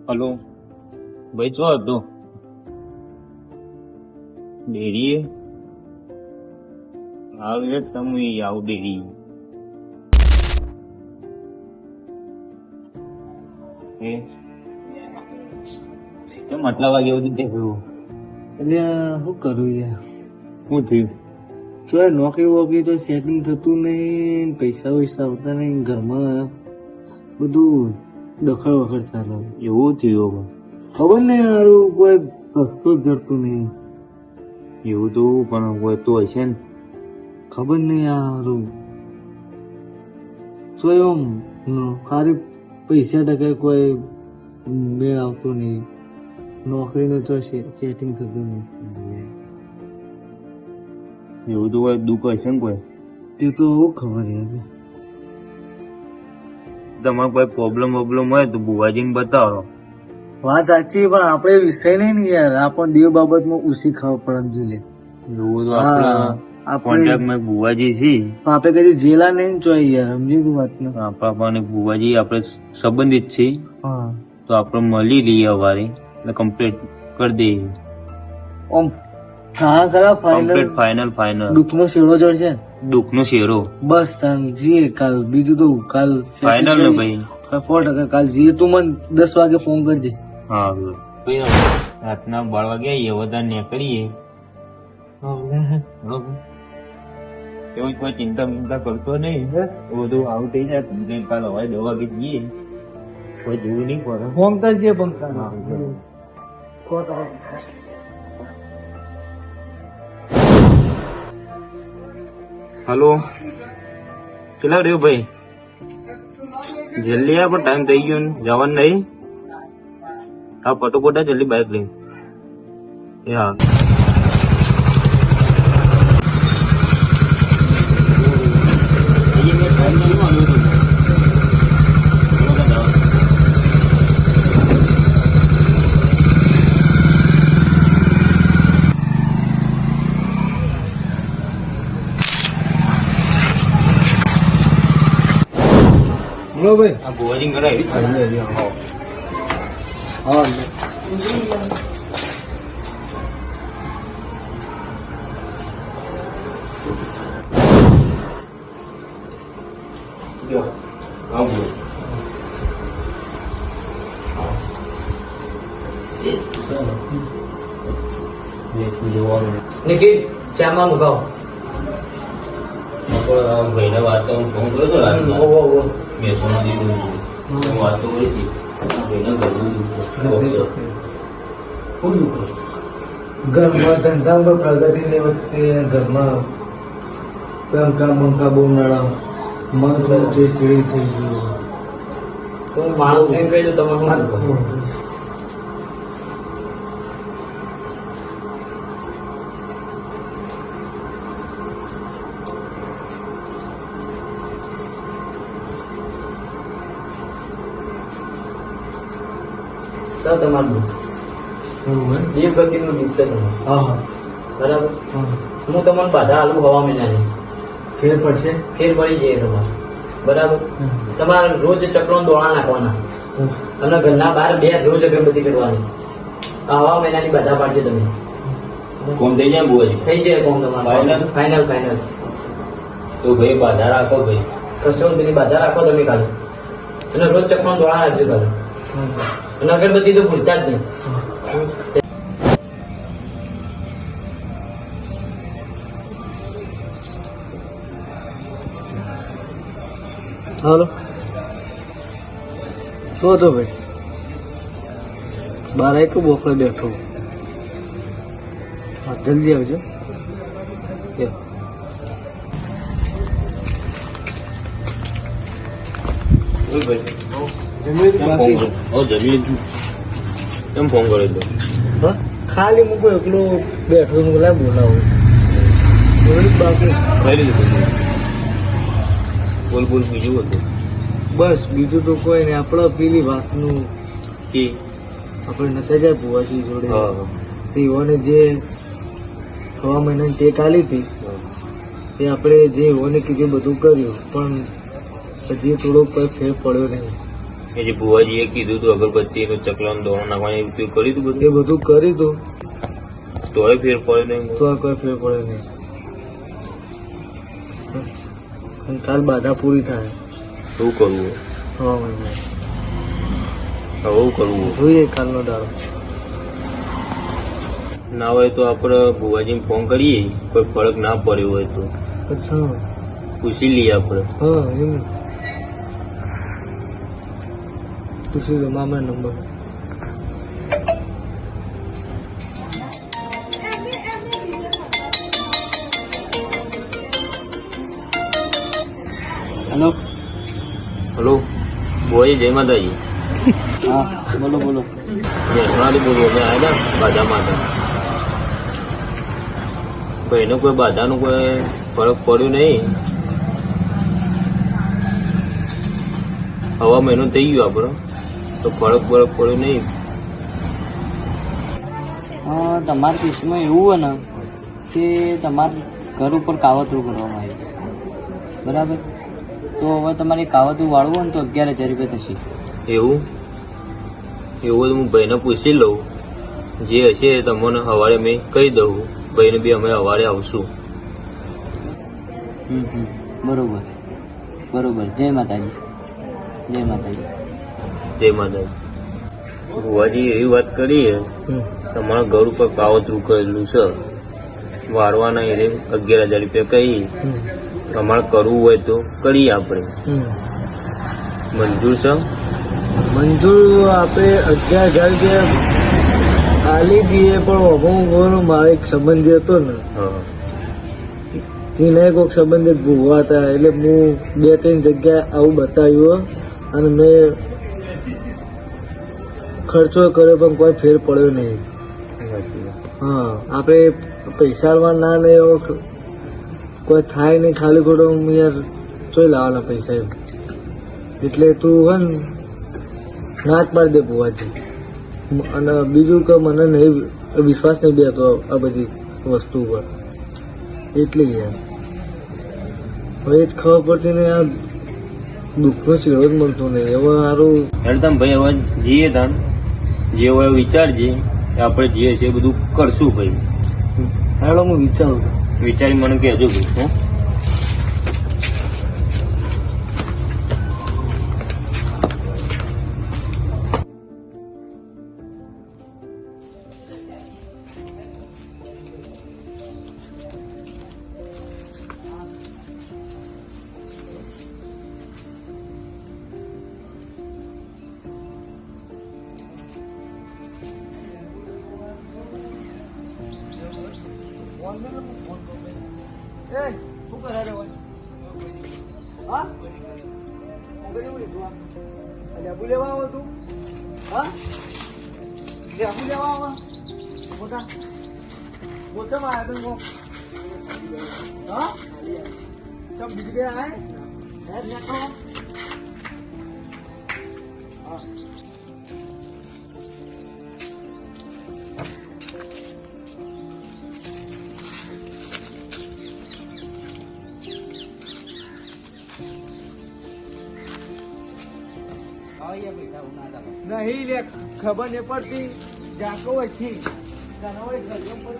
Hello ભાઈ, છો હતો ડેરી આવે તમે આવું ડેરી આટલા વાગે સુધી દેખાયું એટલે શું કરું યાર? શું થયું? જો નોકરી વોકરી તો સેટિંગ થતું નહીં, પૈસા વૈસા આવતા નહીં, ઘરમાં બધું દખલ વખર ચાલે. એવું થયું? ખબર નહીં યારું કોઈ રસ્તો જ જડતું નહીં. એવું તો પણ કોઈ તો હશે ને. ખબર નહીં યારું જો એમ સારી પૈસા ટકા કોઈ મેળ આવતો નહીં, નોકરીનું તો સેટિંગ થતું નહીં. એવું તો કોઈ દુઃખ હશે ને કોઈ? તે તો ખબર યાર. તમારે કોઈ પ્રોબ્લેમ હોય તો બુવાજીને બતાવો. વાત સાચી, પણ આપણે વિષય નહીં ને યાર. આપણને દેવ બાબતમાં ઉસી ખબર પડે જોઈએ. એવું તો આપણા કોન્ટ્રાક્ટમાં બુવાજી છે, આપણે કદી જેલા નહીં ચોઈ યાર. સમજી ગયું વાત ને? આપણા બુવાજી આપણે સંબંધિત છે, હા તો આપણે મળી લઈએ અવારે એટલે કમ્પ્લીટ કરી દઈએ. ઓમ હા ખરા ફાઇનલ દુઃખનો શેરો જડશે. દુઃખનો શેરો બસ તાન જીએ કાલ. બીજું તો કાલ ફાઇનલ ને ભાઈ? 100% કાલ જીએ. તું મને 10 વાગે ફોન કરજે. હા રાતના 12 વાગે આવીએ, વધારે નીકળીએ. એવું કોઈ ચિંતા કરતો નહીં, બધું આવું થઈ જાય. કાલ હવારે 2 વાગે જઈએ, કોઈ જોવું નહીં પડે. ફોન કરજે પણ. હલો, ચલા રહ્યો ભાઈ, જલ્દી આ. પણ ટાઈમ થઈ ગયો ને જવાનું નહીં. હા પટોપટા જલ્દી બાઇક લઈ. હા બોલો ભાઈ. આ ગોવાજી કરાવી. હા નિખિલ ચામાં મુકાવો. ભાઈને વાત તો ફોન કર્યો હતો રાતના. મેસોના દીધું વાત તો કરી હતી. ભાઈને ઘરમાં ધંધામાં પ્રગતિ ની વખતે ઘરમાં બંકા બહુ નડા, મન થોડું ચીડી થઈ ગયું. તો માણસ એમ કહી દો તમે શું તમારું એ ગતિ નું દુઃખ છે તમારું. બરાબર. હું તમને બાધા આલુ હવા મહિનાની ફેર પડશે. ફેર પડી જાય તમારે. બરાબર. તમારે રોજ ચક્રો દોડા નાખવાના અને ઘરના બહાર 2 રોજ અગરબત્તી કરવાની. આ હવા મહિનાની બાધા પાડજો તમે. કોમ થઈ જાય બુવાજી? થઈ જાય કોમ તમારે. ફાઇનલ. તો ભાઈ બાધા રાખો ભાઈ. કશો તેની બાધા રાખો તમે કાલે. અને રોજ ચક્રો દોડા નાખજો કાલે. અને અગરબત્તી તો ભૂલતા જ નહીં. હાલો શું હતો ભાઈ? બાર એક બોકડે બેઠો. હા જલ્દી આવજો. એમ ફોન કર્યો હતો? ખાલી મૂકો એકલો બેઠો બોલાવો. બાકી કઈ લીધું? બોલ બીજું હતું? બસ બીજું તો કોઈ નહીં. આપણે પેલી વાતનું કે આપણે નતા જાય ભુવાજી જોડે, એઓને જે 6 મહિનાની ટેક આલી હતી તે આપણે જે એઓને કીધું બધું કર્યું, પણ હજી થોડોક કોઈ ફેર પડ્યો નહીં. એ જે ભુવાજીએ કીધું હતું અગરબત્તી નું ચકલાનું દોણો નાખવાનું એવું કંઈ કર્યું હતું એ બધું કરી તું તોય ફેર પડે નહીં તો આ કોઈ ફેર પડે નહીં. અને કાલ બાધા પૂરી થાય. શું કરવું હા ભાઈ હવે કરવું જોઈએ કાલનો દાડો. ના હોય તો આપણે ભુવાજીને ફોન કરીએ કોઈ ફરક ના પડ્યો હોય તો અચ્છા પૂછી લઈએ આપણે. હા એમ પૂછી દો મામા નંબર. હેલો. હલો ભુવાજી જય માતાજી. હા બોલો બોલો. મહેસાણાથી બોલું અમે આવ્યા હતા બાધામાં હતા. ભાઈને કોઈ બાધાનું કોઈ ફરક પડ્યો નહીં. હવા મહિનો થઈ ગયો આપણો તો ફરક પડ્યો નહીં. તમારા કેસમાં એવું હોય ને કે તમારે ઘર ઉપર કાવતરું કરવામાં આવ્યું બરાબર, તો હવે તમારે કાવતરું વાળવું હોય ને તો 11,000 રૂપિયા થશે. એવું એવું તો હું ભાઈને પૂછી લઉં. જે હશે તમને સવારે મેં કહી દઉં. ભાઈને બી અમે સવારે આવશું. બરોબર બરોબર. જય માતાજી જય માતાજી. જય માતાજી. ભુવાજી એવી વાત કરી તમારા ઘર ઉપર કાવતરું કરેલું છે વાળવાના એ 11,000 રૂપિયા કહી અમારે કરવું હોય તો કરીએ આપણે. મંજૂર છે? મંજૂર આપણે 11,000 રૂપિયા આલી દઈએ પણ મારો એક સંબંધી હતો ને હા એને કોઈક સંબંધિત ભૂવા હતા એટલે હું 2-3 જગ્યાએ આવું બતાવ્યું અને મેં ખર્ચો કર્યો પણ કોઈ ફેર પડ્યો નહીં. હા આપણે પૈસા ના નહીં એવો કોઈ થાય નહીં. ખાલી ખોટો યાર ચોઈ લાવવાના પૈસા એમ. એટલે તું હે ને ના જ પાડી દે ભુવાજી. અને બીજું કે મને નહીં વિશ્વાસ નહીં બેતો આ બધી વસ્તુ ઉપર. એટલી યાર હવે જ ખબર પડતી ને આ દુઃખનો ચેહરો જ મળતો નહીં. હવે સારું હેડતમ ભાઈ હવે જઈએ તાન જે હોય વિચારજે. આપણે જે છે એ બધું કરશું ભાઈ. હાલો હું વિચારું છું. વિચારી મને કહેજો ભાઈ. હો શું કરે રે હા લેબુ લેવા આવો તું? હા લેબુ લેવા આવો મોટા મોટા માં આવ્યો હા ચમ બીજી બે આય હે નાખો હા નહીં લે ખબર નહીં પડતી જાકો હોય છે ઘણા હોય ઘર પર